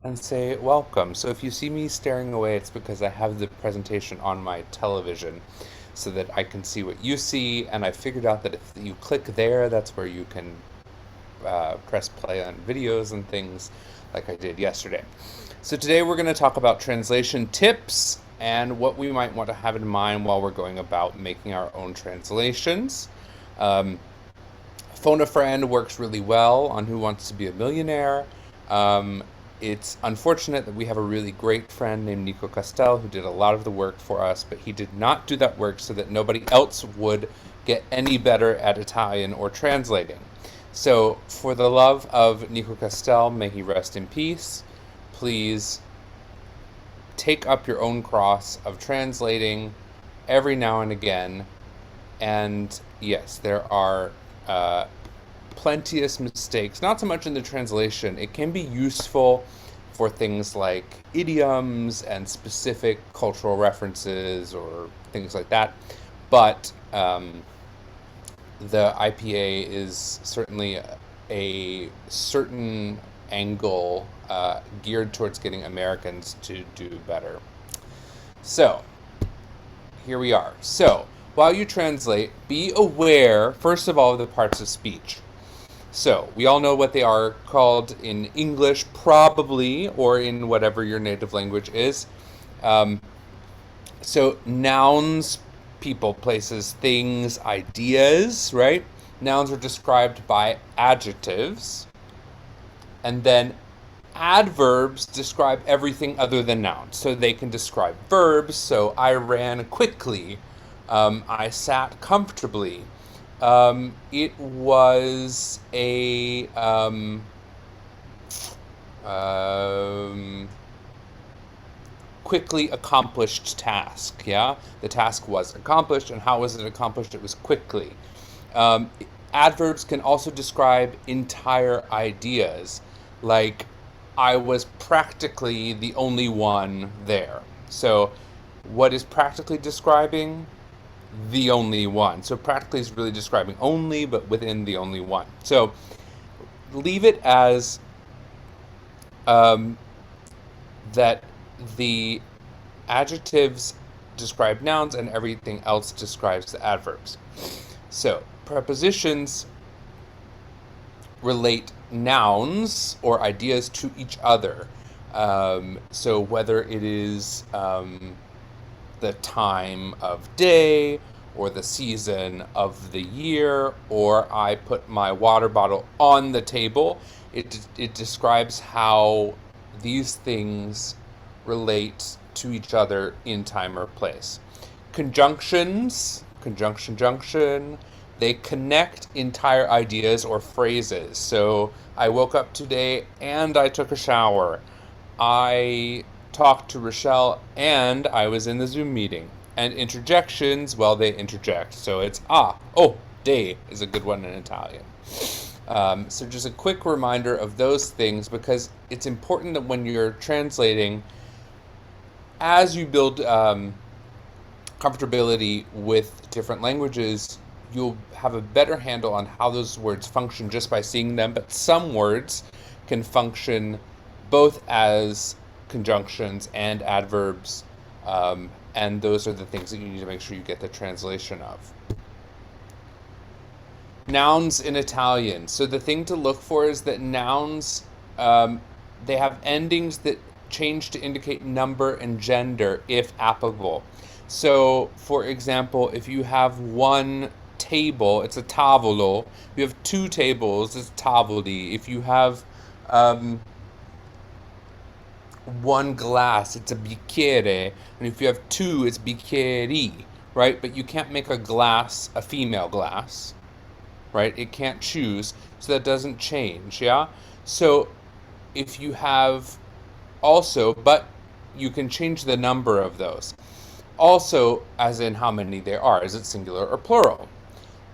and say welcome. So if you see me staring away, it's because I have the presentation on my television so that I can see what you see. And I figured out that if you click there, that's where you can press play on videos and things like I did yesterday. So today we're going to talk about translation tips and what we might want to have in mind while we're going about making our own translations. Um, Phone a Friend works really well on Who Wants to Be a Millionaire. Um, it's unfortunate that we have a really great friend named Nico Castel who did a lot of the work for us, but he did not do that work so that nobody else would get any better at Italian or translating. So, for the love of Nico Castel, may he rest in peace, please take up your own cross of translating every now and again. And yes, there are plenteous mistakes, not so much in the translation. It can be useful for things like idioms and specific cultural references or things like that. But the IPA is certainly a certain angle geared towards getting Americans to do better. So, here we are. So, while you translate, be aware, first of all, of the parts of speech. So, we all know what they are called in English, probably, or in whatever your native language is. Um, so, nouns, people, places, things, ideas, right? Nouns are described by adjectives. And then adverbs describe everything other than nouns. So they can describe verbs. So I ran quickly. I sat comfortably. It was a um, quickly accomplished task. Yeah, the task was accomplished, and how was it accomplished? It was quickly. Um, Adverbs can also describe entire ideas, like I was practically the only one there. So, what is practically describing? The only one. So, practically is really describing only, but within the only one. So, leave it as um, that the adjectives describe nouns and everything else describes the adverbs. So, prepositions relate nouns or ideas to each other. So, whether it is the time of day or the season of the year, or I put my water bottle on the table, it describes how these things relate to each other in time or place. Conjunctions, conjunction, junction, they connect entire ideas or phrases. So I woke up today and I took a shower. I talked to Rochelle and I was in the Zoom meeting. And interjections, well, they interject. So it's day is a good one in Italian. So just a quick reminder of those things because it's important that when you're translating, as you build comfortability with different languages, you'll have a better handle on how those words function just by seeing them. But some words can function both as conjunctions and adverbs, and those are the things that you need to make sure you get the translation of. Nouns in Italian. So the thing to look for is that nouns, they have endings that change to indicate number and gender if applicable. So, for example, if you have one table, it's a tavolo. If you have two tables, it's tavoli. If you have um, one glass, it's a bicchiere. And if you have two, it's bicchieri, right? But you can't make a glass a female glass, right? It can't choose, so that doesn't change, yeah? So if you have also, but you can change the number of those. Also, as in how many there are, is it singular or plural?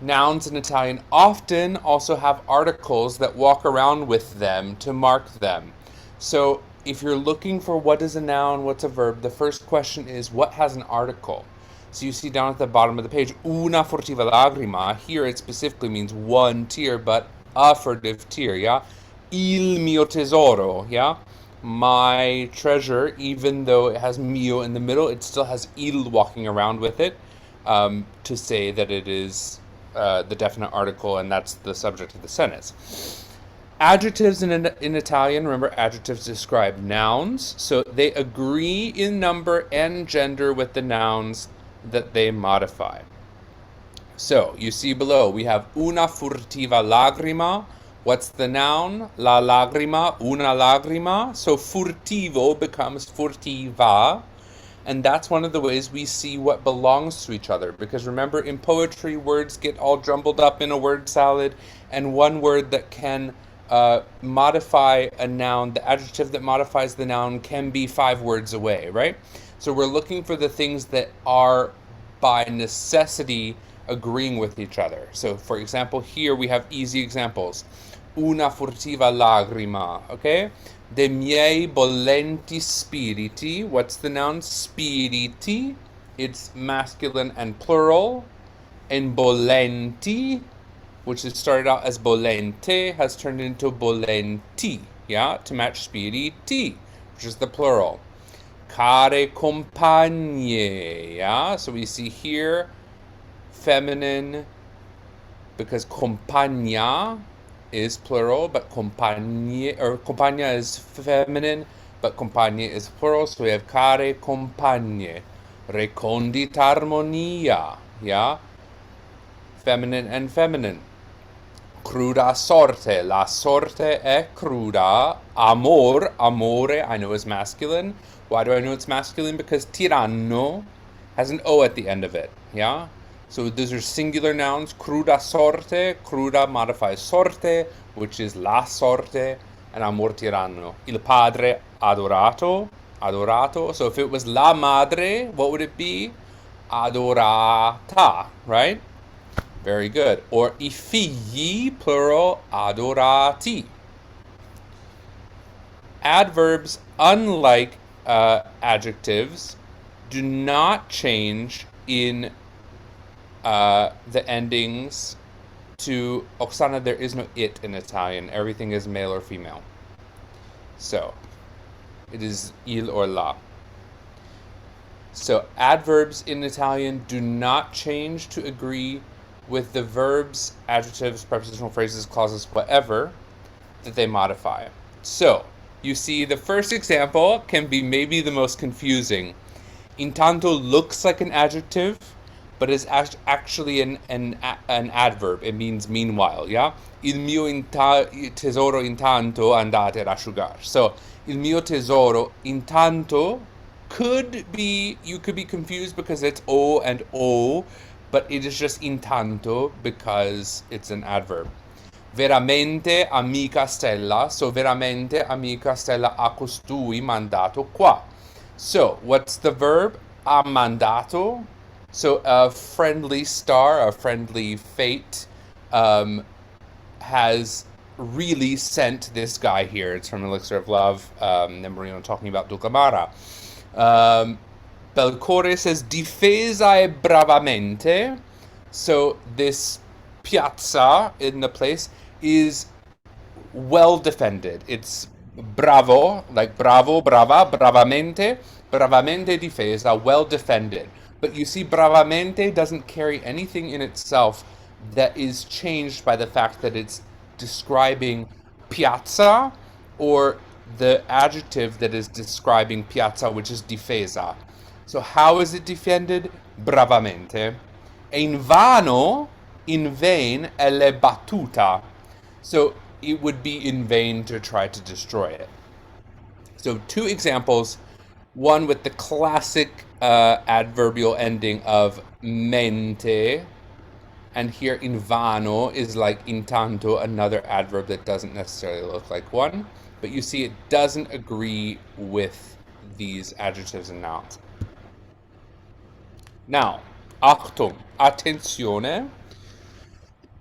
Nouns in Italian often also have articles that walk around with them to mark them. So if you're looking for what is a noun, what's a verb, the first question is what has an article? So you see down at the bottom of the page, una furtiva lagrima. Here it specifically means one tear, but a furtive tear, yeah? Il mio tesoro, yeah? My treasure, even though it has mio in the middle, it still has il walking around with it, to say that it is the definite article, and that's the subject of the sentence. Adjectives in Italian, remember, adjectives describe nouns, so they agree in number and gender with the nouns that they modify. So you see below we have una furtiva lagrima. What's the noun? La lagrima, una lagrima. So furtivo becomes furtiva. And that's one of the ways we see what belongs to each other. Because remember, in poetry, words get all jumbled up in a word salad, and one word that can modify a noun, the adjective that modifies the noun, can be 5 words away, right? So we're looking for the things that are by necessity agreeing with each other. So for example, here we have easy examples. Una furtiva lagrima, okay? De miei bollenti spiriti. What's the noun? Spiriti. It's masculine and plural. And bollenti, which is started out as bollente, has turned into bollenti, yeah, to match spiriti, which is the plural. Care compagne, yeah, so we see here feminine because compagna is plural, but compagna is feminine, but compagnie is plural, so we have care compagne. Recondita armonia, yeah, feminine and feminine. Cruda sorte. La sorte è cruda. Amore, I know is masculine. Why do I know it's masculine? Because tiranno has an O at the end of it, yeah? So those are singular nouns. Cruda sorte. Cruda modifies sorte, which is la sorte, and amor tiranno. Il padre adorato. So if it was la madre, what would it be? Adorata, right? Very good. Or I figli, plural, adorati. Adverbs, unlike adjectives, do not change in the endings to Oksana. There is no it in Italian. Everything is male or female. So it is il or la. So adverbs in Italian do not change to agree with the verbs, adjectives, prepositional phrases, clauses, whatever, that they modify. So, you see, the first example can be maybe the most confusing. Intanto looks like an adjective, but is actually an adverb. It means meanwhile, yeah? Il mio tesoro intanto andate ad asciugar. So, il mio tesoro intanto could be, you could be confused because it's O and O, but it is just intanto because it's an adverb. Veramente amica Stella. So veramente amica Stella a costui mandato qua. So what's the verb? Ha mandato. So a friendly star, a friendly fate, has really sent this guy here. It's from Elixir of Love, Nemorino talking about Dulcamara. Belcore says difesa bravamente. So this piazza in the place is well defended. It's bravo, like bravo, brava, bravamente difesa, well defended. But you see, bravamente doesn't carry anything in itself that is changed by the fact that it's describing piazza or the adjective that is describing piazza, which is difesa. So how is it defended? Bravamente. E invano, in vain, è le battuta. So it would be in vain to try to destroy it. So 2 examples, one with the classic adverbial ending of mente, and here invano is like intanto, another adverb that doesn't necessarily look like one, but you see it doesn't agree with these adjectives and nouns. Now, Achtung, attenzione.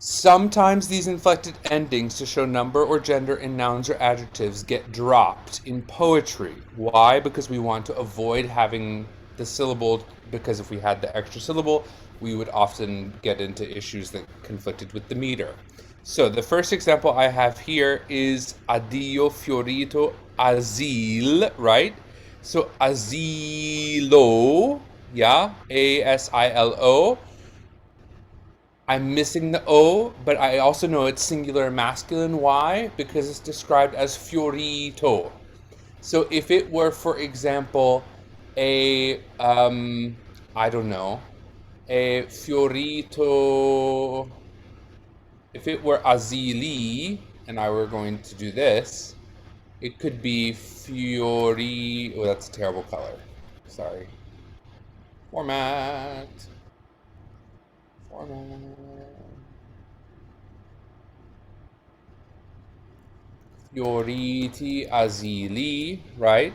Sometimes these inflected endings to show number or gender in nouns or adjectives get dropped in poetry. Why? Because we want to avoid having the syllable, because if we had the extra syllable, we would often get into issues that conflicted with the meter. So the first example I have here is addio fiorito asil, right? So asilo, yeah, asilo. I'm missing the O, but I also know it's singular masculine. Why? Because it's described as fiorito. So if it were, for example, a I don't know, a fiorito. If it were Azili and I were going to do this, it could be Fiori. Oh, that's a terrible color. Sorry. Format. Format. Fioriti Azili, right?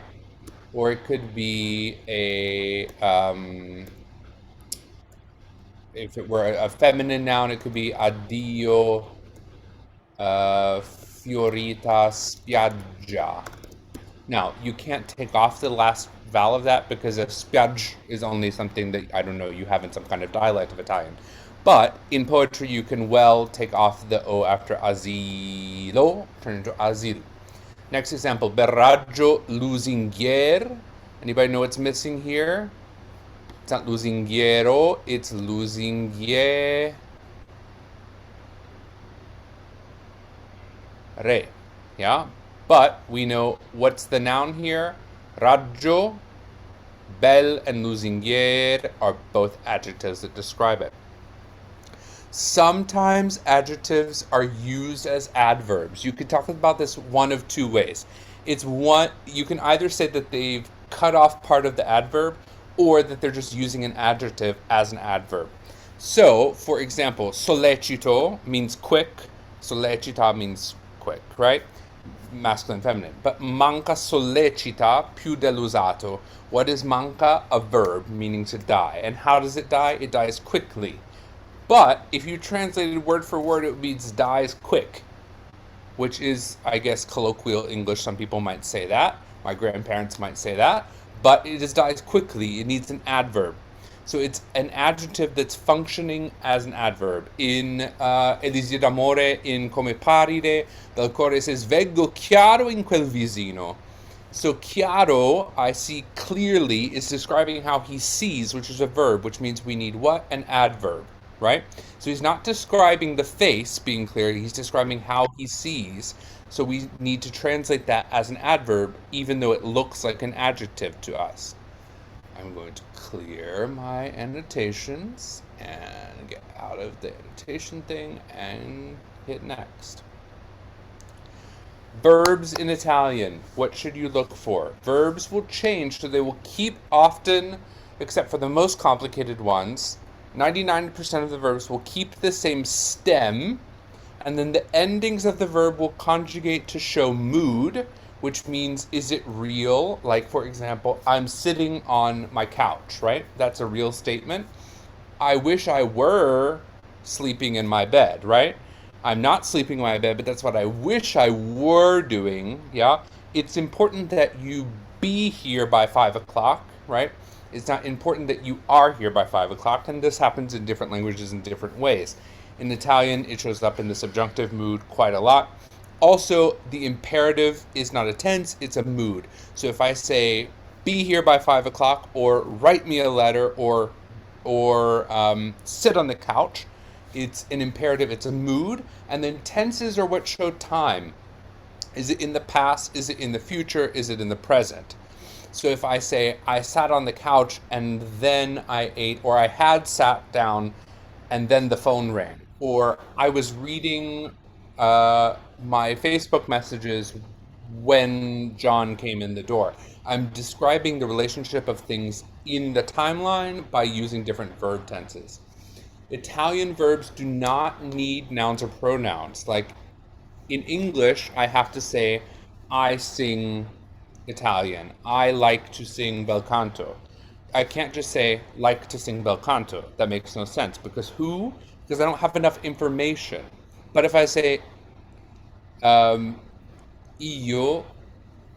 Or it could be if it were a feminine noun, it could be Addio Fiorita Spiaggia. Now, you can't take off the last vowel of that because a spiaggia is only something that, I don't know, you have in some kind of dialect of Italian. But in poetry, you can well take off the O after asilo, turn into asil. Next example, berraggio lusinghier. Anybody know what's missing here? It's not lusinghiero, it's lusinghiere. Yeah? But we know what's the noun here? Raggio, bel, and lusinghier are both adjectives that describe it. Sometimes adjectives are used as adverbs. You could talk about this one of two ways. It's one, you can either say that they've cut off part of the adverb or that they're just using an adjective as an adverb. So, for example, sollecito means quick, sollecita means quick, right? Masculine, feminine. But manca sollecita più dell'usato. What is manca? A verb, meaning to die. And how does it die? It dies quickly. But if you translated word for word, it means dies quick, which is, I guess, colloquial English. Some people might say that. My grandparents might say that. But it just dies quickly. It needs an adverb. So it's an adjective that's functioning as an adverb. In Elisir d'amore, in Come parire, del core says, Veggo chiaro in quel visino. So chiaro, I see clearly, is describing how he sees, which is a verb, which means we need what? An adverb, right? So he's not describing the face being clear, he's describing how he sees. So we need to translate that as an adverb, even though it looks like an adjective to us. I'm going to clear my annotations and get out of the annotation thing and hit next. Verbs in Italian. What should you look for? Verbs will change, so they will keep often, except for the most complicated ones. 99% of the verbs will keep the same stem, and then the endings of the verb will conjugate to show mood, which means is it real? Like, for example, I'm sitting on my couch, right? That's a real statement. I wish I were sleeping in my bed, right? I'm not sleeping in my bed, but that's what I wish I were doing, yeah? It's important that you be here by 5 o'clock, right? It's not important that you are here by 5 o'clock, and this happens in different languages in different ways. In Italian, it shows up in the subjunctive mood quite a lot. Also, the imperative is not a tense, it's a mood. So if I say, be here by 5 o'clock, or write me a letter, or sit on the couch, it's an imperative, it's a mood. And then tenses are what show time. Is it in the past? Is it in the future? Is it in the present? So if I say, I sat on the couch and then I ate, or I had sat down and then the phone rang, or I was reading my Facebook messages when John came in the door. I'm describing the relationship of things in the timeline by using different verb tenses. Italian verbs do not need nouns or pronouns. Like in English, I have to say, I sing Italian. I like to sing bel canto. I can't just say, like to sing bel canto. That makes no sense. Because who? Because I don't have enough information. But if I say, io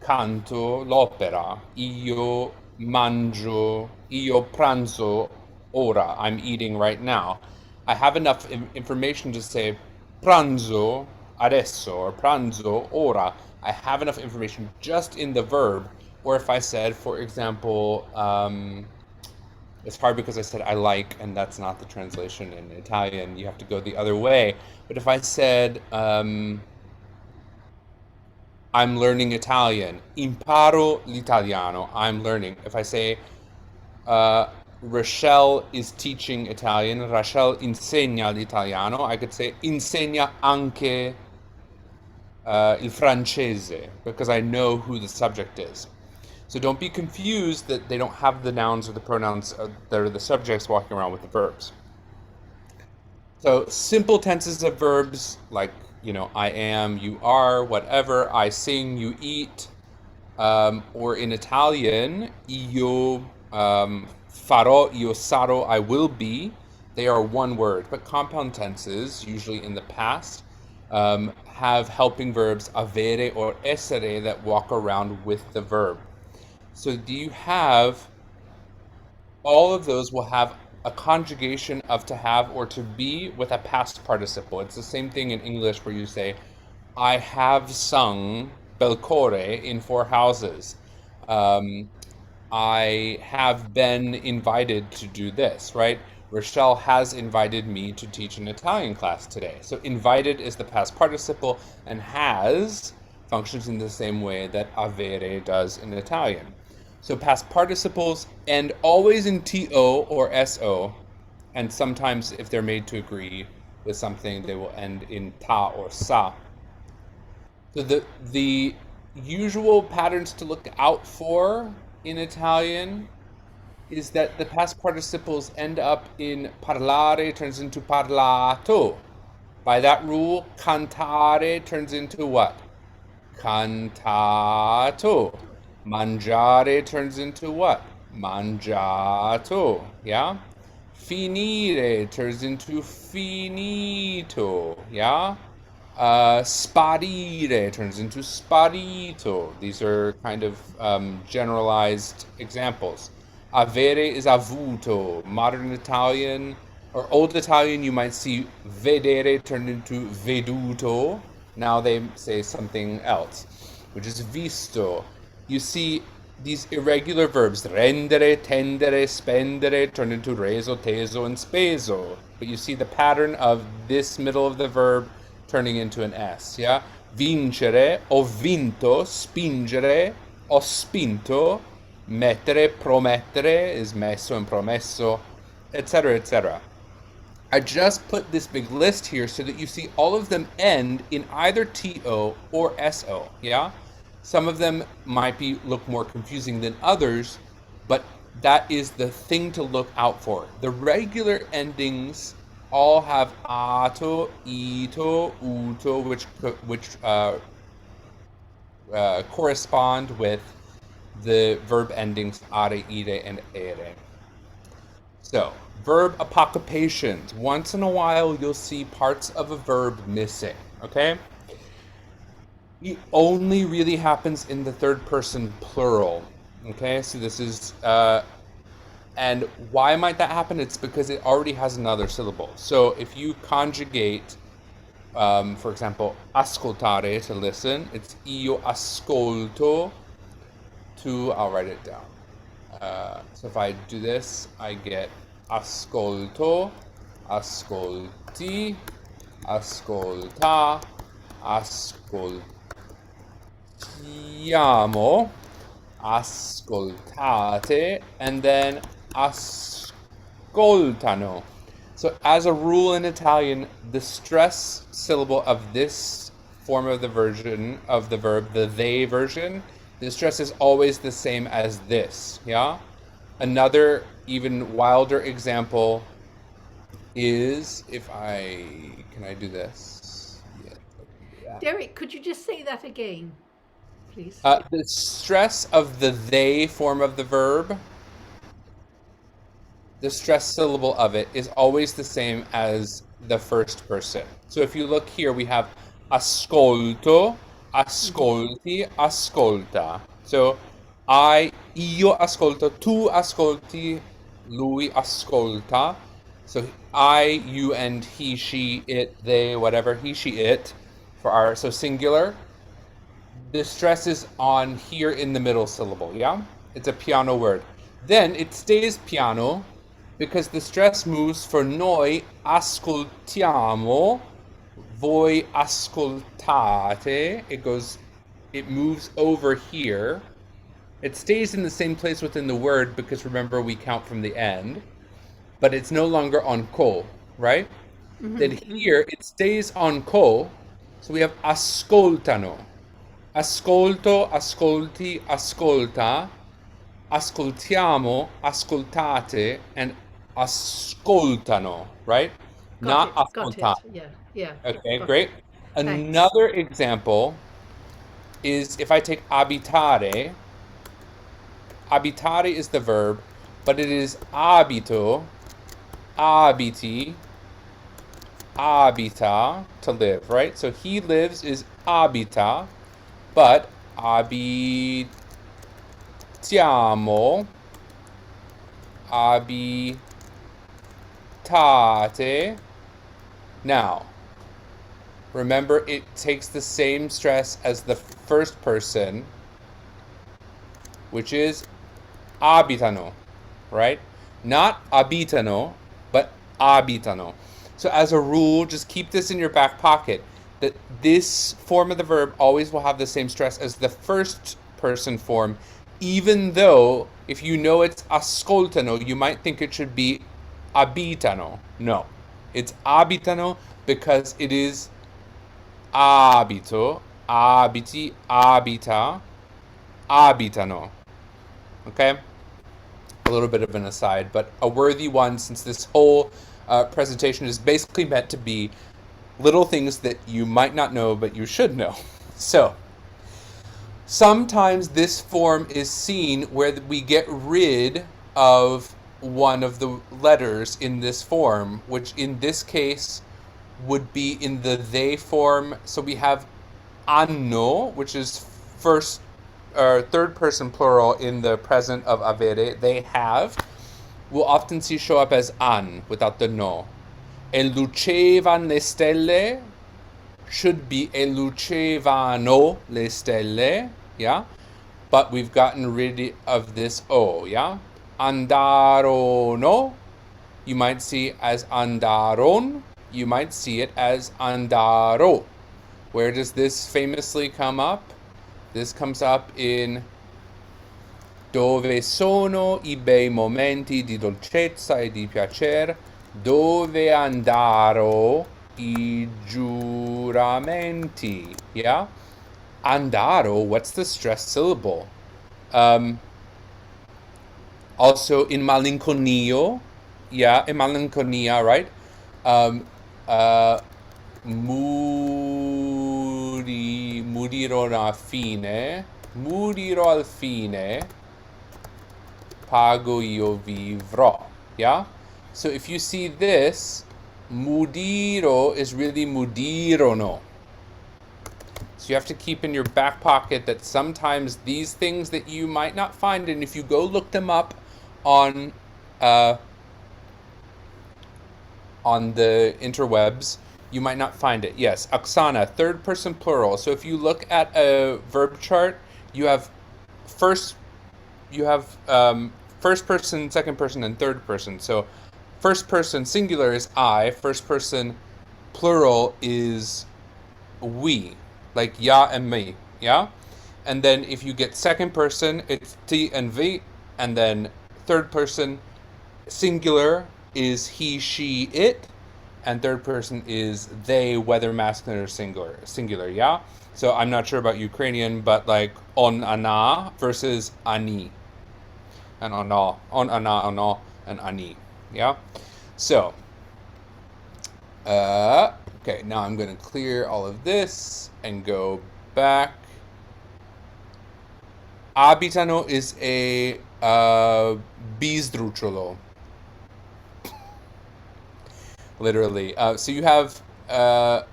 canto l'opera, io mangio, io pranzo ora, I'm eating right now. I have enough information to say, pranzo adesso or pranzo ora. I have enough information just in the verb. Or if I said, for example, it's hard because I said I like, and that's not the translation in Italian. You have to go the other way. But if I said, I'm learning Italian, imparo l'italiano, I'm learning. If I say, uh, Rochelle is teaching Italian, Rochelle insegna l'italiano, I could say insegna anche il francese, because I know who the subject is. So don't be confused that they don't have the nouns or the pronouns that are the subjects walking around with the verbs. So simple tenses of verbs like, I am, you are, whatever, I sing, you eat, or in Italian, io farò, io sarò, I will be. They are one word, but compound tenses, usually in the past, have helping verbs avere or essere that walk around with the verb. So do you have all of those will have a conjugation of to have or to be with a past participle. It's the same thing in English where you say, I have sung Belcore in four houses. Um, I have been invited to do this, right? Rochelle has invited me to teach an Italian class today. So invited is the past participle, and has functions in the same way that avere does in Italian. So past participles end always in to or so, and sometimes if they're made to agree with something, they will end in ta or sa. So the usual patterns to look out for in Italian is that the past participles end up in parlare turns into parlato. By that rule, cantare turns into what? Cantato. Mangiare turns into what? Mangiato. Yeah? Finire turns into finito. Yeah? Sparire turns into sparito. These are kind of generalized examples. Avere is avuto. Modern Italian or Old Italian, you might see vedere turned into veduto. Now they say something else, which is visto. You see these irregular verbs, rendere, tendere, spendere, turn into reso, teso, and speso. But you see the pattern of this middle of the verb turning into an S, yeah? Vincere, ho vinto, spingere, ho spinto, mettere, promettere is messo and promesso, etc., etc. I just put this big list here so that you see all of them end in either to or so, yeah? Some of them might look more confusing than others, but that is the thing to look out for. The regular endings all have ato, ito, uto, which correspond with the verb endings are, ire, and ere. So, verb apocryphations. Once in a while, you'll see parts of a verb missing, okay? It only really happens in the third person plural, okay? So this is, and why might that happen? It's because it already has another syllable. So if you conjugate, for example, ascoltare, to listen, it's io ascolto to, I'll write it down. So if I do this, I get ascolto, ascolti, ascolta, ascoltiamo, ascoltate, and then ascoltano. So as a rule in Italian, the stress syllable of this form of the version of the verb, the they version, the stress is always the same as this, yeah? Another even wilder example is can I do this? Yeah, Derek, could you just say that again, please? the stress of the they form of the verb, the stress syllable of it is always the same as the first person. So if you look here, we have ascolto, ascolti, ascolta. So io ascolto, tu ascolti, lui ascolta. So I, you, and he, she, it, they, whatever, he, she, it, so singular. The stress is on here in the middle syllable, yeah? It's a piano word. Then it stays piano because the stress moves for noi ascoltiamo, voi ascoltate. It moves over here. It stays in the same place within the word because remember we count from the end, but it's no longer on co, right? Then here it stays on co, so we have ascoltano. Ascolto, ascolti, ascolta, ascoltiamo, ascoltate, and ascoltano, right? Not Got it. ascoltate. Yeah, yeah. Okay, Got great. it. Thanks. Another example is if I take abitare. Abitare is the verb, but it is abito, abiti, abita, to live, right? So he lives is abita, but abitiamo, abitate. Now, remember it takes the same stress as the first person, which is abitano, right? Not abitano, but abitano. So as a rule, just keep this in your back pocket, that this form of the verb always will have the same stress as the first person form, even though if you know it's ascoltano, you might think it should be abitano. No, it's abitano because it is abito, abiti, abita, abitano. Okay? A little bit of an aside, but a worthy one since this whole presentation is basically meant to be little things that you might not know, but you should know. So, sometimes this form is seen where we get rid of one of the letters in this form, which in this case would be in the they form. So we have anno, which is first or third person plural in the present of avere. They have. We'll often see show up as an without the no. E lucevan le stelle should be e lucevano le stelle, yeah? But we've gotten rid of this o, yeah? Andarono, you might see as andaron, you might see it as andaro. Where does this famously come up? This comes up in dove sono I bei momenti di dolcezza e di piacer, dove andaro I giuramenti. Yeah? Andaro, what's the stressed syllable? Also in malinconio, yeah, in malinconia, right? Murirò al fine, pago io vivrò, yeah? So if you see this, mudiro is really mudirono. So you have to keep in your back pocket that sometimes these things that you might not find, and if you go look them up on the interwebs, you might not find it. Yes, Oksana, third person plural. So if you look at a verb chart, you have first person, second person, and third person. So first person singular is I, first person plural is we, like ya and me, yeah? And then if you get second person, it's ti and vi, and then third person singular is he, she, it, and third person is they, whether masculine or singular, yeah? So I'm not sure about Ukrainian, but like on ana versus ani. And on ana, and ani, yeah? So, okay, now I'm going to clear all of this and go back. Abitano is a bizdručulo. Literally. So you have, let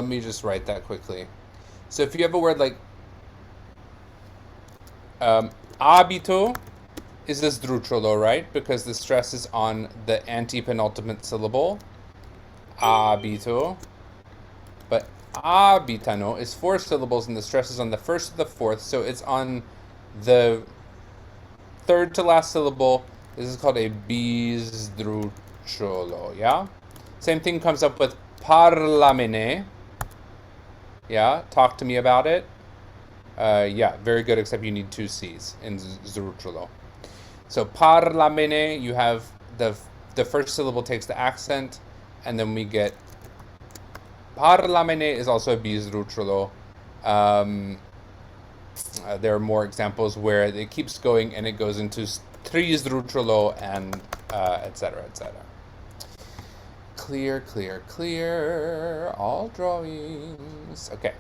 me just write that quickly. So if you have a word like abito is this sdrucciolo, right? Because the stress is on the antepenultimate syllable, abito. But abitano is 4 syllables and the stress is on the first to the fourth, so it's on the third to last syllable. This is called a bisdrucciolo, yeah? Same thing comes up with parlamene. Yeah, talk to me about it. Yeah, very good, except you need 2 C's in sdrucciolo. So parlamene, you have the first syllable takes the accent, and then we get parlamene is also a bisdrucciolo. There are more examples where it keeps going and it goes into trisdrucciolo and etc. etc. Clear, clear, clear. All drawings. Okay.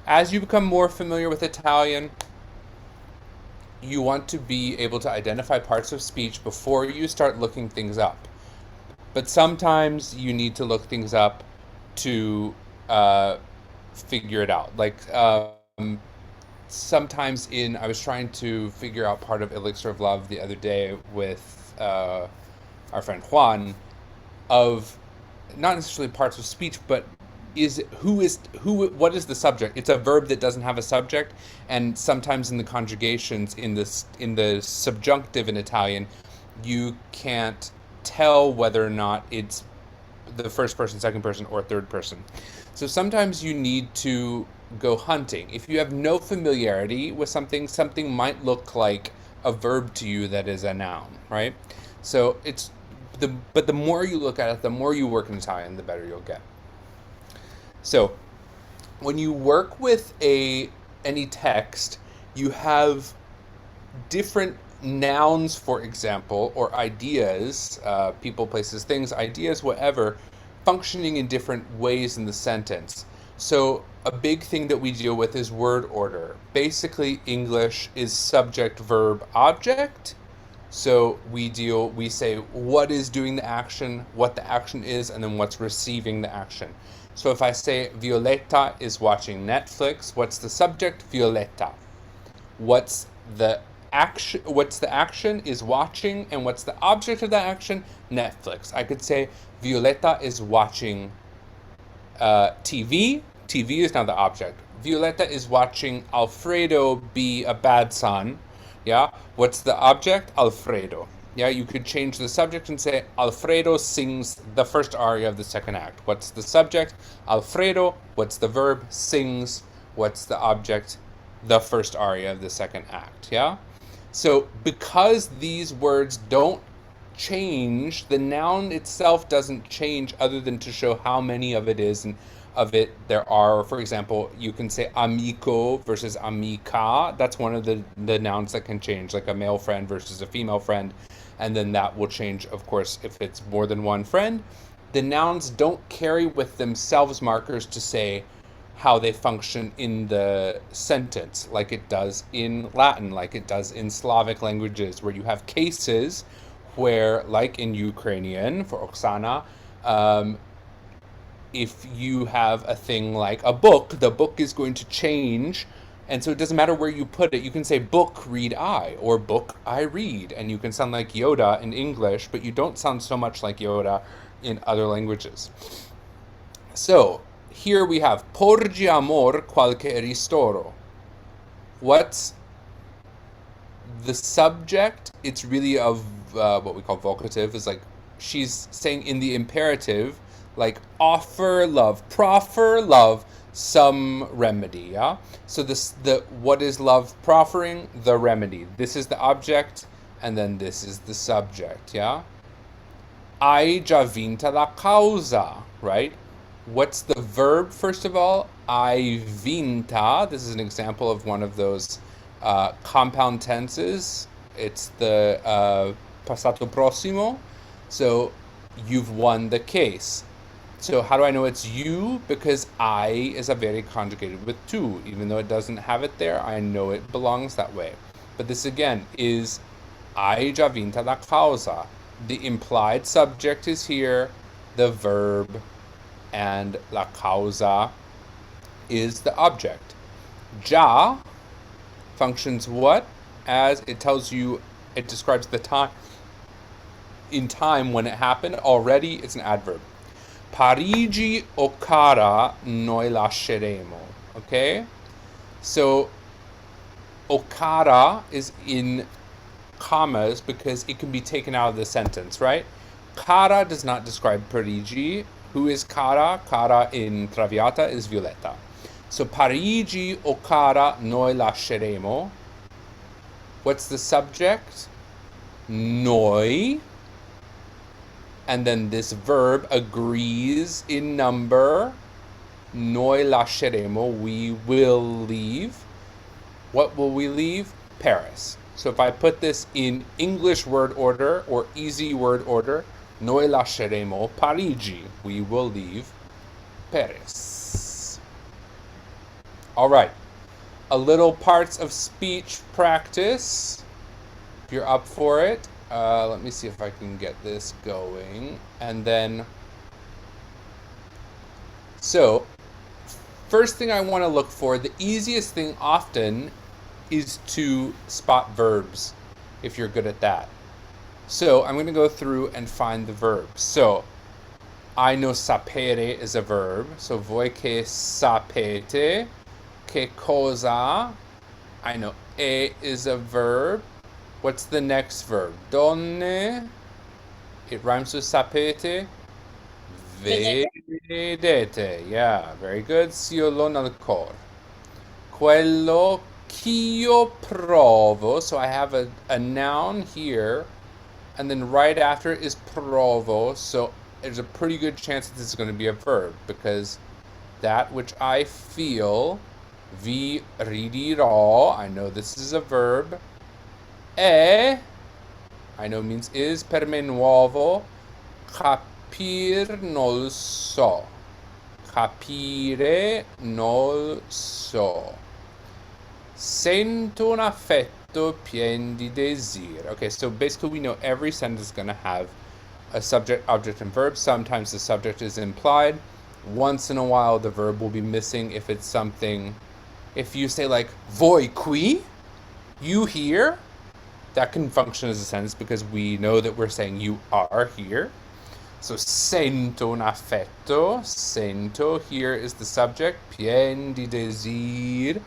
As you become more familiar with Italian, you want to be able to identify parts of speech before you start looking things up. But sometimes you need to look things up to figure it out. Like sometimes I was trying to figure out part of Elixir of Love the other day with our friend Juan, of not necessarily parts of speech, but what is the subject? It's a verb that doesn't have a subject, and sometimes in the conjugations in the subjunctive in Italian, you can't tell whether or not it's the first person, second person, or third person. So sometimes you need to go hunting. If you have no familiarity with something, something might look like a verb to you that is a noun, right? So but the more you look at it, the more you work in Italian, the better you'll get. So when you work with any text, you have different nouns, for example, or ideas, people, places, things, ideas, whatever, functioning in different ways in the sentence. So a big thing that we deal with is word order. Basically, English is subject, verb, object. So we say what is doing the action, what the action is, and then what's receiving the action. So if I say Violetta is watching Netflix, what's the subject? Violetta. What's the action is watching, and what's the object of the action? Netflix. I could say Violetta is watching TV. TV is now the object. Violetta is watching Alfredo be a bad son. Yeah. What's the object? Alfredo. Yeah, you could change the subject and say Alfredo sings the first aria of the second act. What's the subject? Alfredo. What's the verb? Sings. What's the object? The first aria of the second act. Yeah? So because these words don't change, the noun itself doesn't change other than to show how many of it is and of it there are. For example, you can say amico versus amica. That's one of the nouns that can change, like a male friend versus a female friend. And then that will change, of course, if it's more than one friend. The nouns don't carry with themselves markers to say how they function in the sentence, like it does in Latin, like it does in Slavic languages, where you have cases where, like in Ukrainian, for Oksana, if you have a thing like a book, the book is going to change. And so it doesn't matter where you put it. You can say book, read I, or book, I read. And you can sound like Yoda in English, but you don't sound so much like Yoda in other languages. So here we have porgi amor qualche ristoro. What's the subject? It's really of what we call vocative. Is like she's saying in the imperative, like offer love, proffer love, some remedy. Yeah. So what is love proffering? The remedy. This is the object, and then this is the subject. Yeah. Hai già vinta la causa. Right. What's the verb, first of all? Hai vinta. This is an example of one of those compound tenses. It's the passato prossimo. So you've won the case. So how do I know it's you? Because I is a very conjugated with tu. Even though it doesn't have it there, I know it belongs that way. But this again is hai già vinta la causa. The implied subject is here, the verb, and la causa is the object. Già functions what? as it tells you, it describes the time in time when it happened. Already, it's an adverb. Parigi o cara noi lasceremo. Okay? So, Okada is in commas because it can be taken out of the sentence, right? Cara does not describe Parigi. Who is Cara? Cara in Traviata is Violetta. So Parigi o cara noi lasceremo. What's the subject? Noi. And then this verb agrees in number. Noi lasceremo. We will leave. What will we leave? Paris. So if I put this in English word order or easy word order, noi lasceremo Parigi. We will leave Paris. All right. A little parts of speech practice. If you're up for it, let me see if I can get this going. And then, so, first thing I want to look for, the easiest thing often is to spot verbs, if you're good at that. So I'm going to go through and find the verbs. So I know sapere is a verb. So voi che sapete, che cosa. I know e is a verb. What's the next verb? Donne. It rhymes with sapete. Vedete. Yeah, very good. Siolo nel cor. Quello ch'io provo. So I have a noun here, and then right after it is provo. So there's a pretty good chance that this is going to be a verb, because that which I feel, vi ridirò, I know this is a verb. E, I know means is, per me nuovo. Capir non so. Capire non so. Sento un affetto pien di désir. Okay, so basically we know every sentence is going to have a subject, object, and verb. Sometimes the subject is implied. Once in a while the verb will be missing if it's something. If you say like, voi qui? You here? That can function as a sentence because we know that we're saying you are here. So sento un affetto. Sento here is the subject. Pien di désir.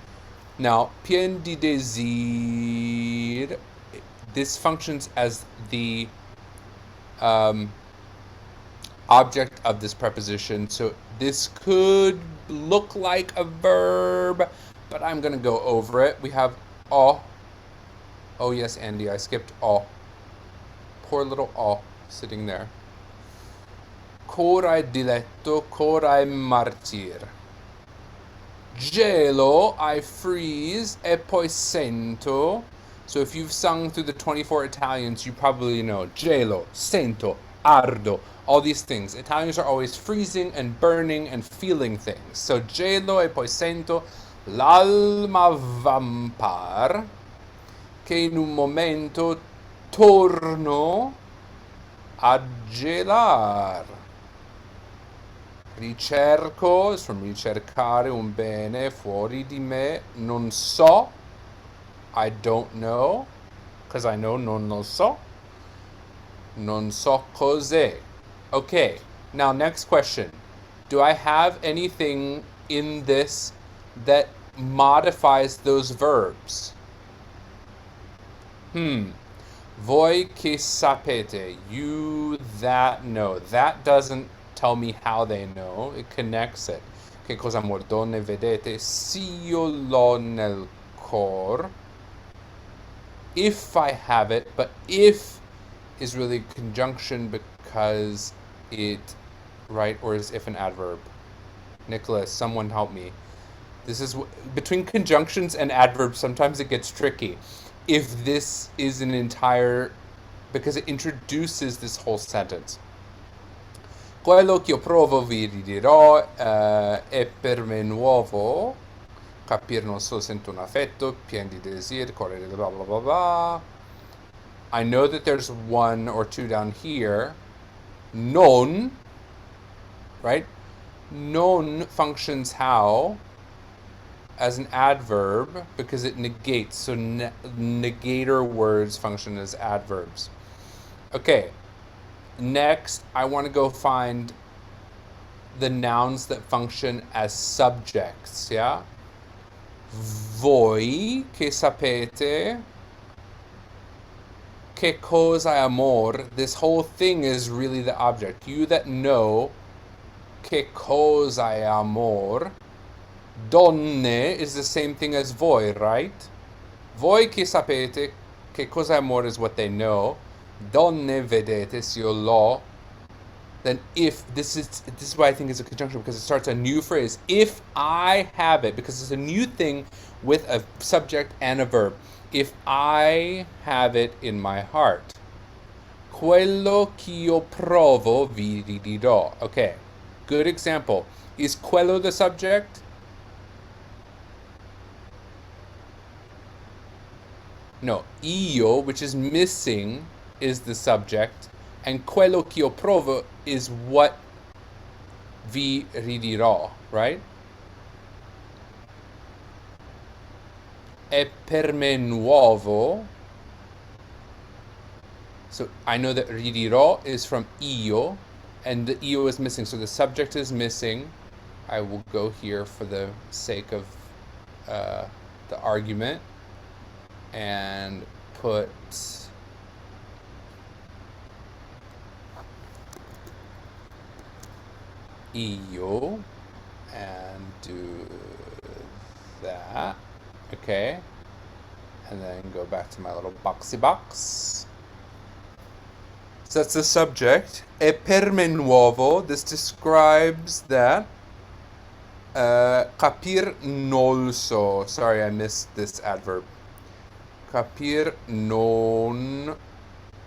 Now, pien di désir, this functions as the object of this preposition. So this could look like a verb, but I'm going to go over it. We have o. Oh yes, Andy, I skipped o. Poor little o sitting there. Corai diletto, corai martir. Gelo, I freeze, e poi sento. So if you've sung through the 24 Italians, you probably know gelo, sento, ardo, all these things. Italians are always freezing and burning and feeling things. So gelo e poi sento, l'alma vampar, che in un momento torno a gelar. Ricerco is from ricercare un bene fuori di me. Non so, I don't know, because I know non lo so. Non so cos'è. Okay, now next question. Do I have anything in this that modifies those verbs? Voi che sapete, you that know. That doesn't tell me how they know, it connects it. Che cosa amor donne vedete? Si io l'ho nel cor. If I have it, but if is really conjunction because it, right, or is if an adverb? Nicholas, someone help me. This is between conjunctions and adverbs, sometimes it gets tricky. If this is an entire, because it introduces this whole sentence. Quello che io provo vi ridirò è per me nuovo. Capire non so, sento un affetto, pien di désir, correre, blah, blah, blah, blah. I know that there's one or two down here. Non, right? Non functions how? as an adverb because it negates. So negator words function as adverbs. Okay, next I want to go find the nouns that function as subjects, yeah? Voi che sapete che cosa è amor, this whole thing is really the object. You that know che cosa è amor, donne is the same thing as voi, right? Voi che sapete che cosa è amor is what they know. Donne vedete, se io l'ho. Then if, this is why I think it's a conjunction, because it starts a new phrase. If I have it, because it's a new thing with a subject and a verb. If I have it in my heart. Quello ch'io provo vi dirò. Okay, good example. Is quello the subject? No, io, which is missing, is the subject, and quello che io provo is what vi ridirò, right? È per me nuovo. So I know that ridirò is from io, and the io is missing, so the subject is missing. I will go here for the sake of the argument and put io and do that. Okay, and then go back to my little boxy box. So that's the subject. E per me nuovo, this describes that. Capir non so. Sorry, I missed this adverb. Capir non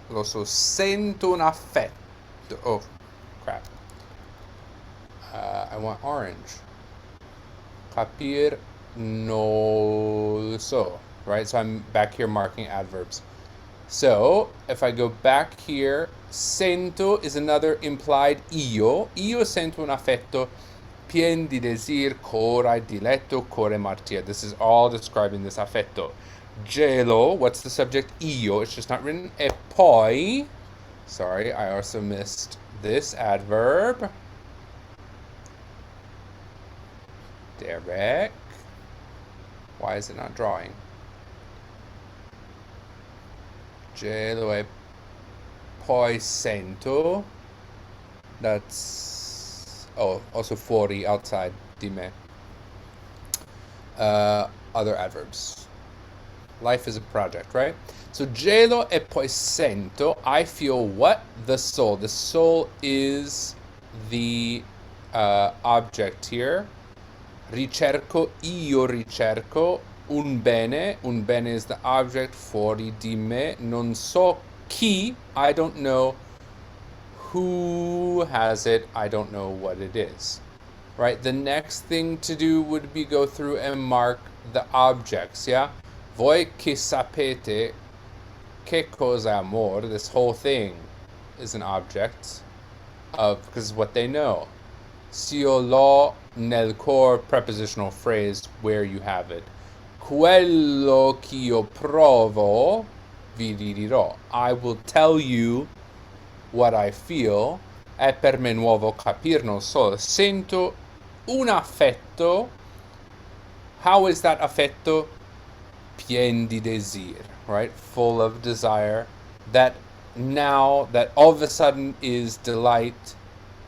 lo so. Sento un affetto. Oh, crap. I want orange. Capir non so. Right? So I'm back here marking adverbs. So if I go back here, sento is another implied io. Io sento un affetto pien di desir, cora diletto, core martir. This is all describing this affetto. Gelo, what's the subject? Io, it's just not written. E poi, sorry, I also missed this adverb. Derek. Why is it not drawing? Gelo e poi sento. That's, oh, also fuori, outside, di me. Other adverbs. Life is a project, right? So gelo e poi sento. I feel what? The soul. The soul is the object here. Ricerco, io ricerco un bene. Un bene is the object. Fuori di me. Non so chi. I don't know who has it. I don't know what it is. Right? The next thing to do would be go through and mark the objects, yeah? Voi che sapete che cosa è amor. This whole thing is an object of, because it's what they know. Se io l'ho nel cor, prepositional phrase, where you have it. Quello che io provo vi dirò. I will tell you what I feel. È per me nuovo capir non so. Sento un affetto. How is that affetto? Pien di desir, right? Full of desire. That now, that all of a sudden is delight,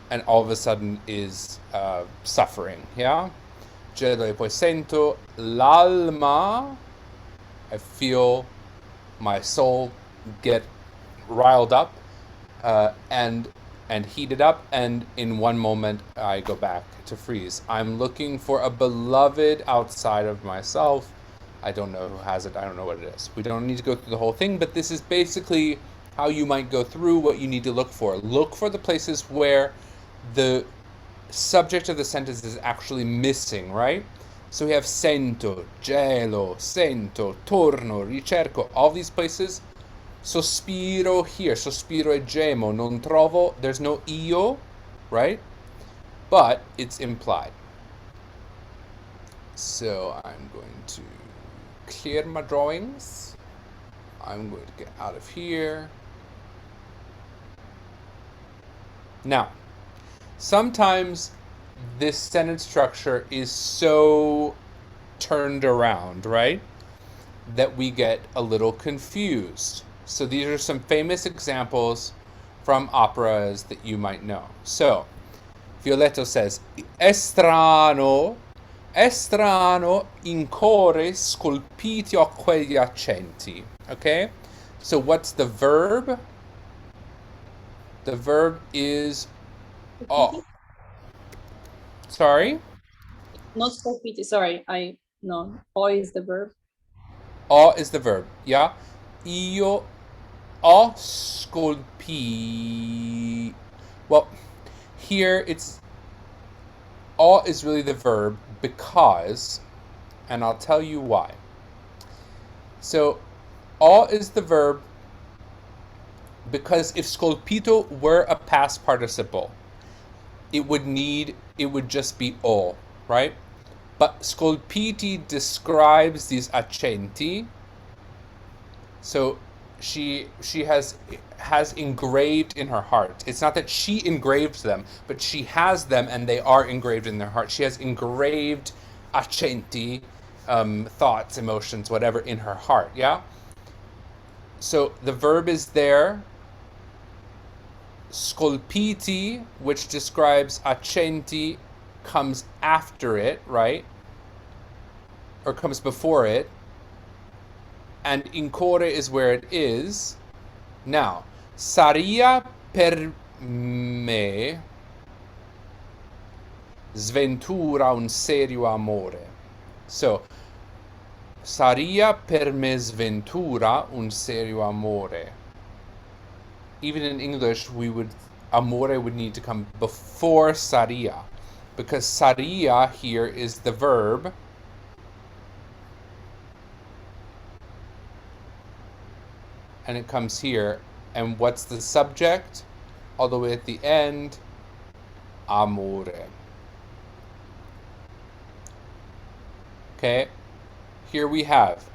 and all of a sudden is suffering, yeah? Gelo e poi sento l'alma. I feel my soul get riled up and heated up, and in one moment I go back to freeze. I'm looking for a beloved outside of myself. I don't know who has it. I don't know what it is. We don't need to go through the whole thing, but this is basically how you might go through what you need to look for. Look for the places where the subject of the sentence is actually missing, right? So we have sento, gelo, sento, torno, ricerco, all these places. Sospiro here, sospiro e gemo, non trovo, there's no io, right? But it's implied. So I'm going to clear my drawings. I'm going to get out of here. Now, sometimes this sentence structure is so turned around, right, that we get a little confused. So these are some famous examples from operas that you might know. So, Violetto says, Estrano, estrano in core scolpiti a quegli accenti. Okay? So what's the verb? The verb is Scolpiti? Sorry? Not scolpiti, sorry. No. O is the verb. O is the verb, yeah? Io ho scolpi. Well, here it's O is really the verb because, and I'll tell you why. So, O is the verb because if scolpito were a past participle, it would just be O, right? But scolpiti describes these accenti. So she has engraved in her heart. It's not that she engraved them, but she has them and they are engraved in their heart. She has engraved accenti, thoughts, emotions, whatever, in her heart. Yeah. So the verb is there. Scolpiti, which describes accenti, comes after it, right? Or comes before it. And in core is where it is. Now, saria per me sventura un serio amore. So, saria per me sventura un serio amore. Even in English, amore would need to come before saria, because saria here is the verb. And it comes here. And what's the subject? All the way at the end, amore. Okay? Here we have,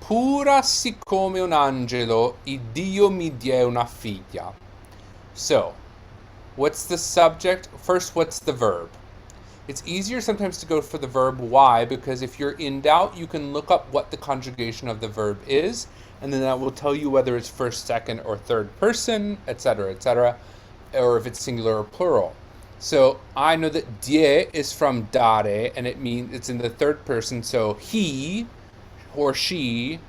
pura siccome un angelo, Iddio mi die una figlia. So, what's the subject? First, what's the verb? It's easier sometimes to go for the verb. Why? Because if you're in doubt, you can look up what the conjugation of the verb is, and then that will tell you whether it's first, second, or third person, etc., or if it's singular or plural. So I know that die is from dare, and it means it's in the third person, so he or she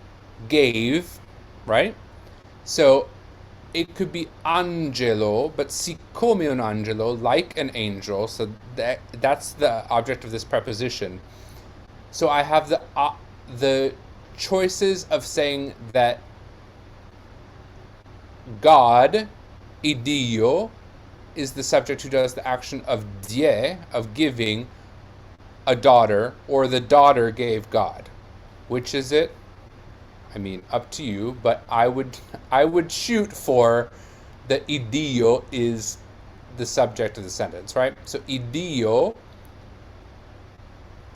gave, right? So it could be angelo, but siccome un angelo, like an angel, so that's the object of this preposition. So I have the choices of saying that God, Iddio, is the subject who does the action of die, of giving a daughter, or the daughter gave God. Which is it? I mean, up to you, but I would shoot for that Iddio is the subject of the sentence, right? So Iddio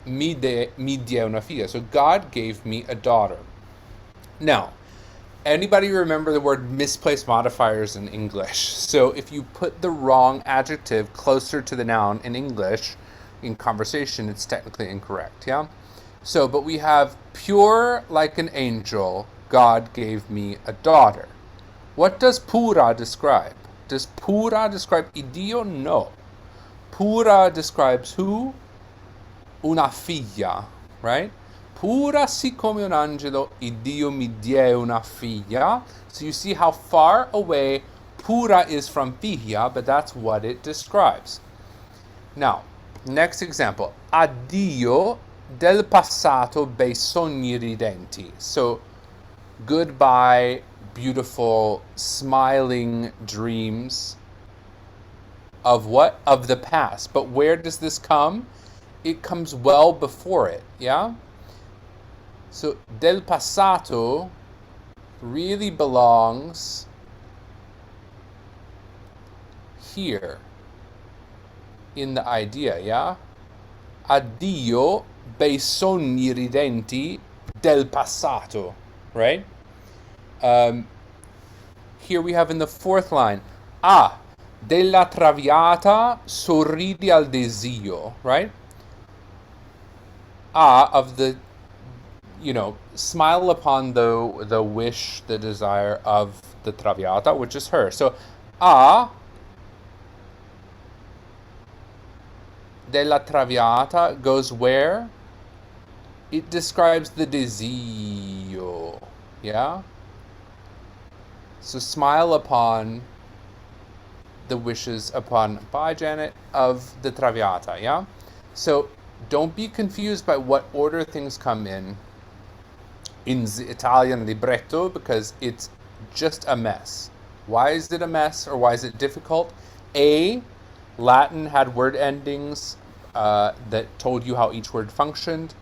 mi die una figlia. So God gave me a daughter. Now, anybody remember the word misplaced modifiers in English? So if you put the wrong adjective closer to the noun in English, in conversation, it's technically incorrect, yeah? So, but we have pure like an angel, God gave me a daughter. What does pura describe? Does pura describe Iddio? No. Pura describes who? Una figlia, right? Pura siccome un angelo, Iddio mi die una figlia. So you see how far away pura is from figlia, but that's what it describes. Now, next example. Addio del passato bei sogni ridenti. So, goodbye, beautiful, smiling dreams of what? Of the past. But where does this come? It comes well before it, yeah? So, del passato really belongs here in the idea, yeah? Addio bei sogni ridenti del passato, right? Here we have in the fourth line, della traviata sorridi al desio, right? Of the, smile upon the wish, the desire of the traviata, which is her. So, della traviata goes where? It describes the desio, yeah? So smile upon the wishes upon, bye Janet, of the traviata, yeah? So don't be confused by what order things come in the Italian libretto, because it's just a mess. Why is it a mess, or why is it difficult? Latin had word endings that told you how each word functioned,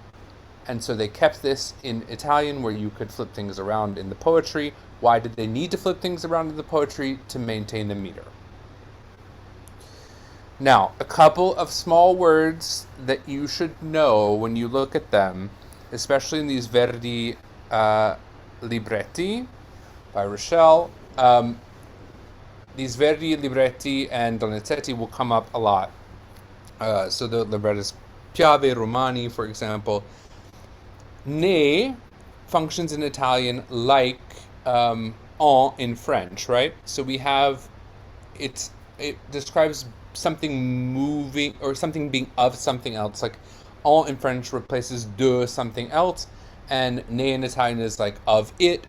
and so they kept this in Italian where you could flip things around in the poetry. Why did they need to flip things around in the poetry? To maintain the meter. Now, a couple of small words that you should know when you look at them, especially in these Verdi libretti by Rochelle. These Verdi libretti and Donizetti will come up a lot. So the librettos Piave Romani, for example. Ne functions in Italian like en in French, right? So we have, it describes something moving or something being of something else. Like en in French replaces de something else, and ne in Italian is like of it.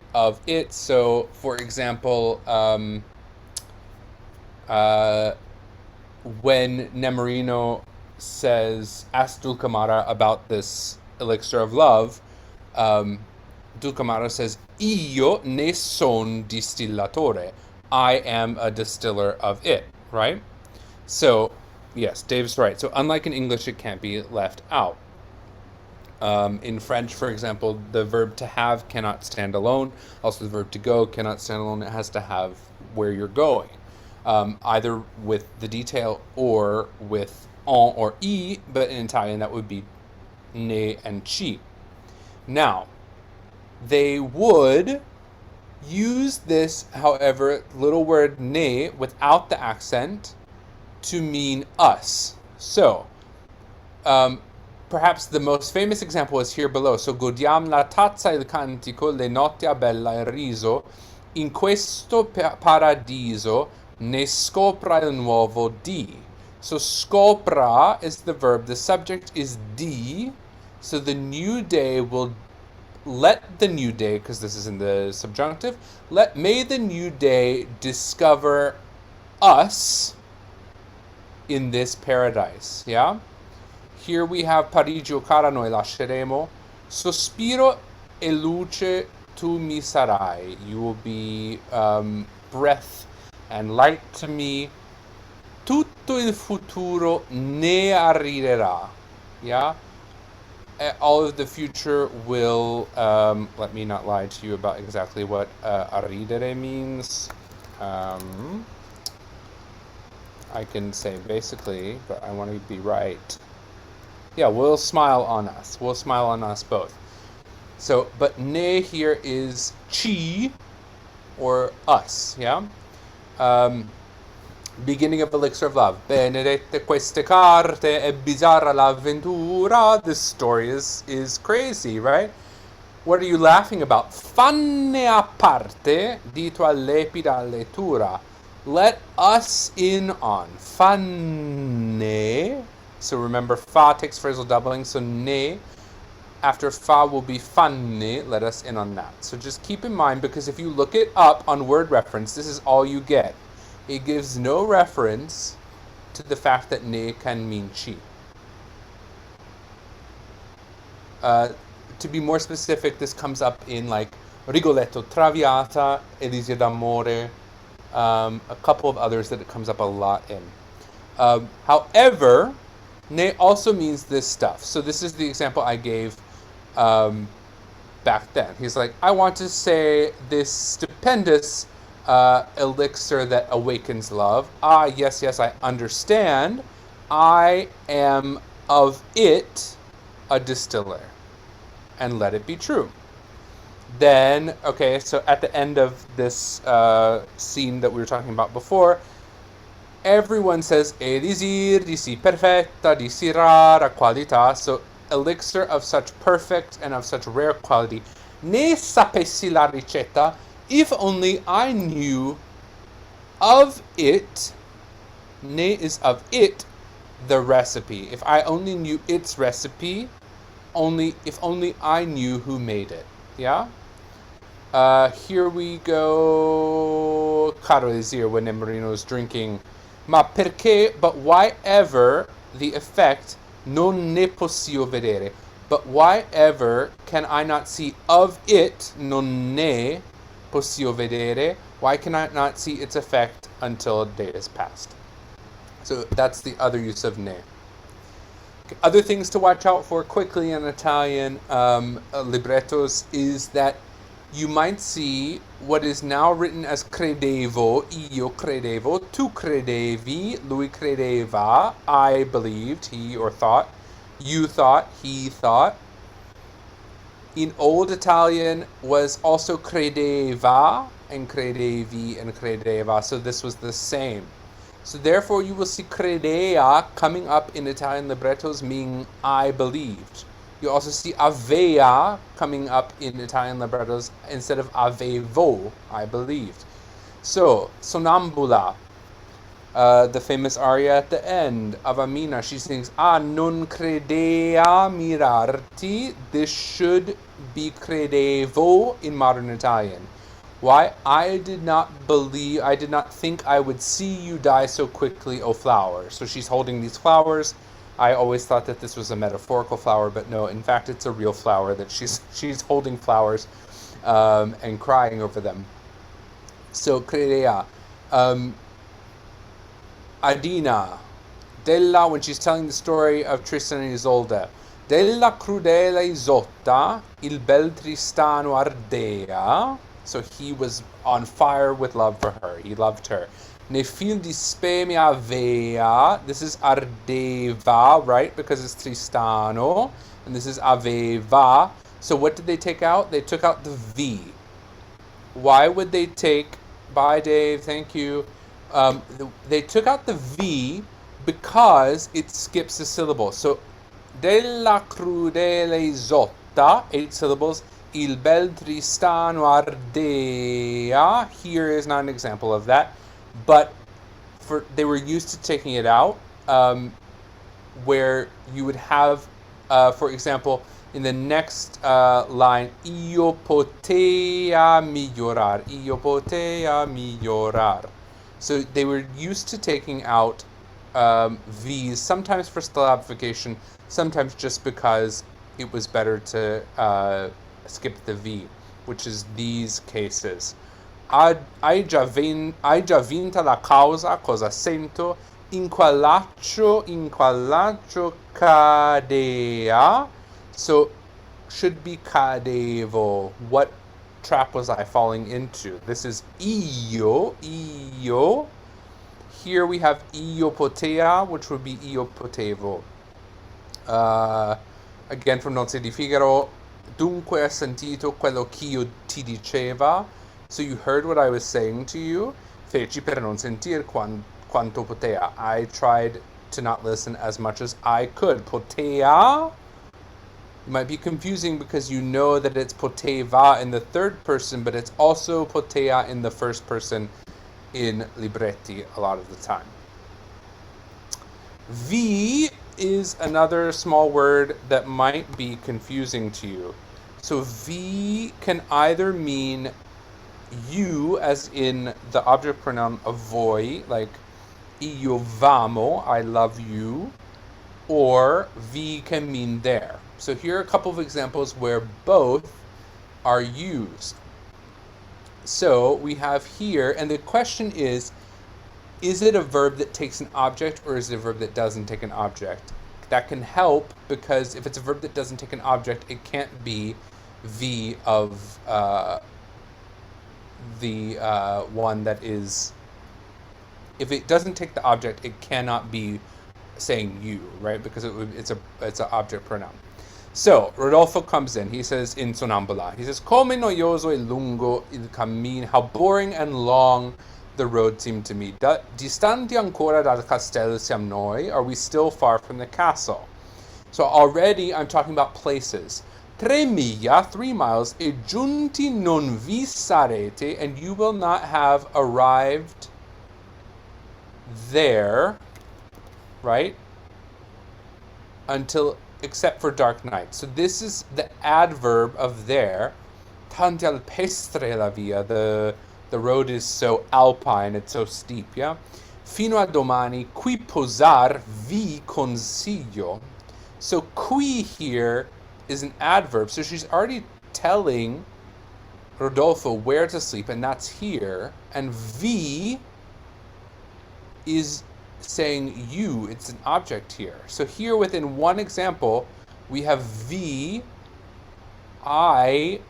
So for example, when Nemorino asks Dulcamara about this elixir of love, Dulcamara says, "Io ne son distillatore." I am a distiller of it, right? So, yes, Dave's right. So, unlike in English, it can't be left out. In French, for example, the verb to have cannot stand alone. Also, the verb to go cannot stand alone. It has to have where you're going, either with the detail or with en or i, but in Italian, that would be ne and ci. Now, they would use this, however, little word ne without the accent to mean us. So, perhaps the most famous example is here below. So, godiam la tazza il cantico, le notti a bella il riso, in questo paradiso ne scopra il nuovo di. So, scopra is the verb, the subject is di, so the new day will let the new day, because this is in the subjunctive, may the new day discover us in this paradise, yeah? Here we have Parigio cara noi lasceremo, sospiro e luce tu mi sarai. You will be breath and light to me. Tutto il futuro ne arriverà, yeah? All of the future will, let me not lie to you about exactly what arridere means. I can say basically, but I want to be right. Yeah, will smile on us. Will smile on us both. So, but ne here is ci, or us, yeah? Beginning of Elixir of Love. Benedette queste carte, è bizzarra l'avventura. This story is crazy, right? What are you laughing about? Fanne a parte, dito all'epida lettura. Let us in on. Fanne. So remember, fa takes phrasal doubling, so ne after fa will be fanne. Let us in on that. So just keep in mind, because if you look it up on word reference, this is all you get. It gives no reference to the fact that ne can mean ci. To be more specific, this comes up in like Rigoletto, Traviata, Elisia d'Amore, a couple of others that it comes up a lot in. However, ne also means this stuff. So this is the example I gave back then. He's like, I want to say this stupendous elixir that awakens love. Yes, I understand. I am of it. a distiller, and let it be true. Then, okay, so at the end of this scene that we were talking about before, everyone says elixir di si perfetta, di si rara qualità. So elixir of such perfect and of such rare quality. Ne sapessi la ricetta, if only I knew of it. Ne is of it, the recipe. If I only knew its recipe, if only I knew who made it. Yeah? Here we go. Caro Elixir, when Nemorino is drinking. Ma perché, but why ever the effect non ne posso vedere? But why ever can I not see of it, non ne posso vedere? Why can I not see its effect until a day has passed? So that's the other use of ne. Okay, other things to watch out for quickly in Italian librettos is that you might see what is now written as credevo, io credevo, tu credevi, lui credeva, I believed, he or thought, you thought, he thought. In Old Italian was also credeva and credevi and credeva, so this was the same. So therefore you will see credea coming up in Italian librettos meaning I believed. You also see avea coming up in Italian librettos instead of avevo, I believed. So, Sonambula, the famous aria at the end of Amina, she sings, non credea mirarti. This should be credevo in modern Italian. Why? I did not think I would see you die so quickly, O flower. So she's holding these flowers. I always thought that this was a metaphorical flower, but no, in fact, it's a real flower that she's holding flowers and crying over them. So, credea. Adina, della, when she's telling the story of Tristan and Isolde, della crudele Isotta, il bel Tristano ardea. So he was on fire with love for her. He loved her. Ne fil di spe mi avea. This is ardeva, right? Because it's Tristano. And this is aveva. So what did they take out? They took out the V. Why would they take... Bye, Dave. Thank you. They took out the V because it skips a syllable. So, della crudele Isotta, 8 syllables. Il bel Tristano ardea. Here is not an example of that. But they were used to taking it out, where you would have, for example, in the next line, io potea migliorar. Io potea migliorar. So they were used to taking out V's, sometimes for syllabification, sometimes just because it was better to skip the V, which is these cases. Hai già vinta la causa, cosa sento, in quell'accio cadea. So, should be cadevo. What trap was I falling into? This is io. Here we have io potea, which would be io potevo. Again from Nozze di Figaro. Dunque hai sentito quello ch'io ti diceva. So you heard what I was saying to you. Feci per non sentir quanto potea. I tried to not listen as much as I could. Potea. It might be confusing because you know that it's poteva in the third person, but it's also potea in the first person in libretti a lot of the time. V is another small word that might be confusing to you. So V can either mean you, as in the object pronoun of voi, like io vamo, I love you, or V can mean there. So here are a couple of examples where both are used. So we have here, and the question is it a verb that takes an object or is it a verb that doesn't take an object? That can help because if it's a verb that doesn't take an object, it can't be V of the one that is... If it doesn't take the object, it cannot be saying you, right? Because it's an object pronoun. So, Rodolfo comes in. He says in Sonambula, he says, Come noioso e lungo il cammino, how boring and long the road seemed to me. Distanti ancora dal castello siam noi, are we still far from the castle? So already I'm talking about places. 3 miles, e giunti non vi sarete, and you will not have arrived there, right? Until, except for dark night. So this is the adverb of there. Tanti alpestre la via, the road is so alpine, it's so steep, yeah? Fino a domani, qui posar vi consiglio. So qui here is an adverb, so she's already telling Rodolfo where to sleep, and that's here. And vi is saying you, it's an object here. So here within one example, we have vi, I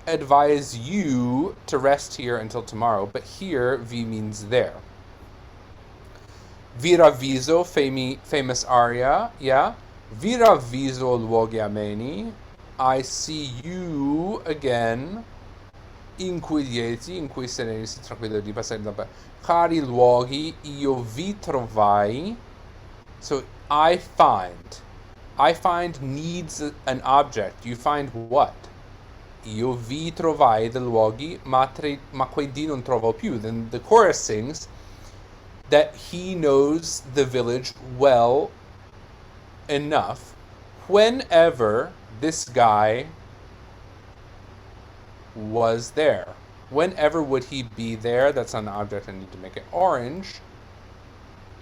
advise you to rest here until tomorrow, but here vi means there. Viraviso, famous aria, yeah? Viraviso luoghi ameni, I see you again, in cui lieti, in cui sereni, si tranquillo di passare da cari luoghi, io vi trovai. So I find needs an object. You find what? Io vi trovai dei luoghi, ma quei di non trovo più. Then the chorus sings that he knows the village well enough whenever this guy was there. Whenever would he be there? That's an object. I need to make it orange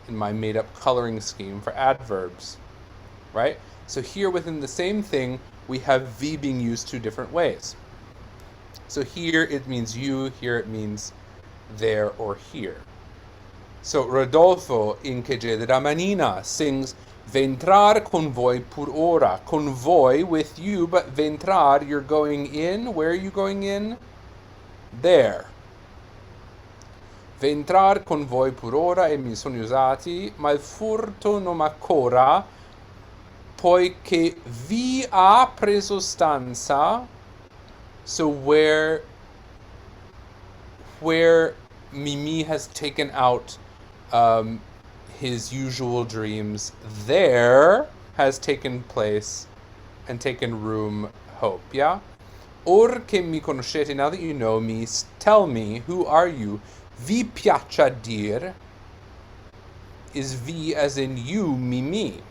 in my made-up coloring scheme for adverbs, right? So here within the same thing, we have vi being used two different ways. So here it means you, here it means there or here. So Rodolfo in Che della Manina sings Ventrar con voi pur ora. Con voi, with you, but ventrar, you're going in. Where are you going in? There. Ventrar con voi pur ora, e mi sono usati, ma il furto non m'ancora, poiché vi ha preso stanza. So where Mimi has taken out his usual dreams, there has taken place and taken room hope, yeah? Or che mi conoscete, now that you know me, tell me, who are you? Vi piaccia dir is vi as in you, Mimi.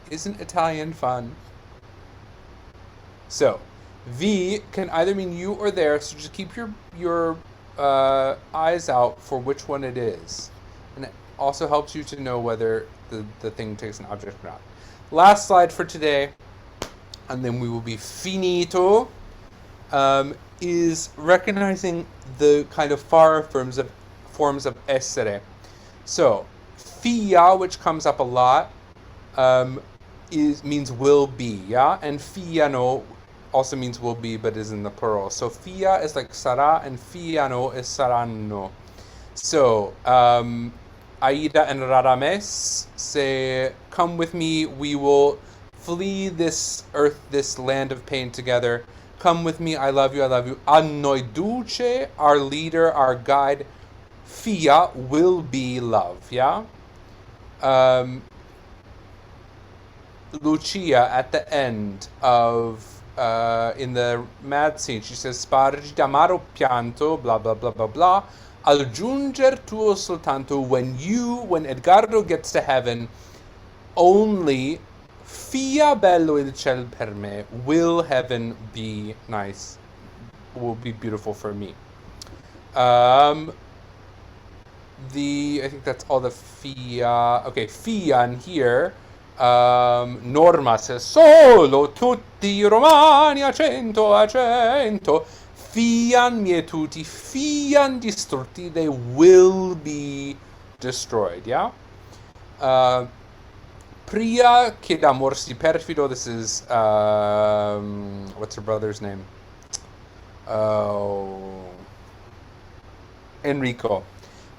Isn't Italian fun? So, vi can either mean you or there, so just keep your eyes out for which one it is. And it also helps you to know whether the thing takes an object or not. Last slide for today, and then we will be finito, is recognizing the kind of far forms of essere. So, fia, which comes up a lot, means will be, yeah? And fiano also means will be, but is in the plural. So fia is like sarà, and fiano is saranno. So, Aida and Radames say, come with me, we will flee this earth, this land of pain together. Come with me, I love you, I love you. A noi duce, our leader, our guide. Fia will be love, yeah? Lucia, at the end of, in the mad scene, she says, spargi d'amaro pianto, blah, blah, blah, blah, blah. Al giunger tuo soltanto, when Edgardo gets to heaven, only fia bello il ciel per me, will heaven be nice, will be beautiful for me. I think that's all the fia. Okay, fia in here. Norma says, solo tutti romani a cento, fian mietuti, fian distrutti, they will be destroyed, yeah? Pria che d'amor si perfido, this is, what's her brother's name? Oh, Enrico.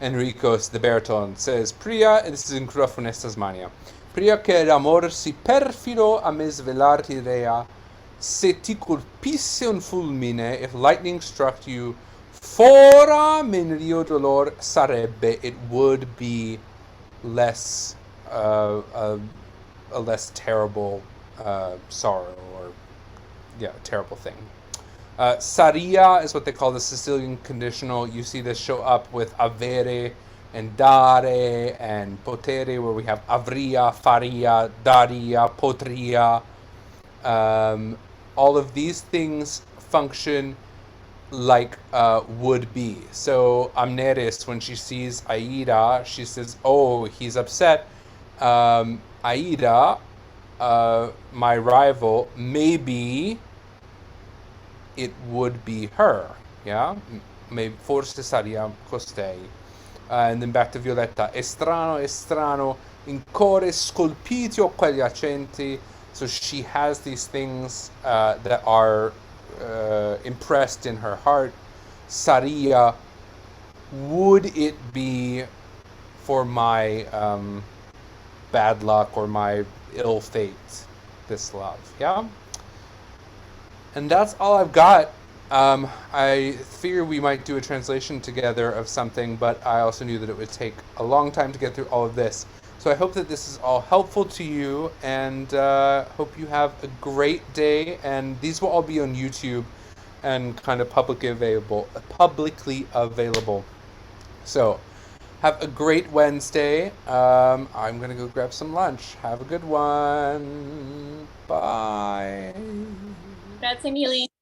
Enrico's the baritone says, Pria, and this is in Crua Funestas Mania. Pria che l'amor si perfido a me svelarti rea, se ti colpisse un fulmine, if lightning struck you, fora min rio dolor sarebbe, it would be less, a less terrible sorrow, or yeah, terrible thing. Saria is what they call the Sicilian conditional. You see this show up with avere and dare and potere, where we have avria, faria, daria, potria. All of these things function like would be. So Amneris, when she sees Aida, she says, "Oh, he's upset. Aida, my rival, maybe it would be her, yeah? Maybe forse saria costei." And then back to Violetta. Estrano, estrano, in core scolpitio quegli accenti. So she has these things that are impressed in her heart. Saria, would it be for my bad luck or my ill fate, this love, yeah? And that's all I've got. I figured we might do a translation together of something, but I also knew that it would take a long time to get through all of this. So I hope that this is all helpful to you, and hope you have a great day. And these will all be on YouTube and kind of publicly available. So have a great Wednesday. I'm gonna go grab some lunch. Have a good one. Bye. Grazie mille.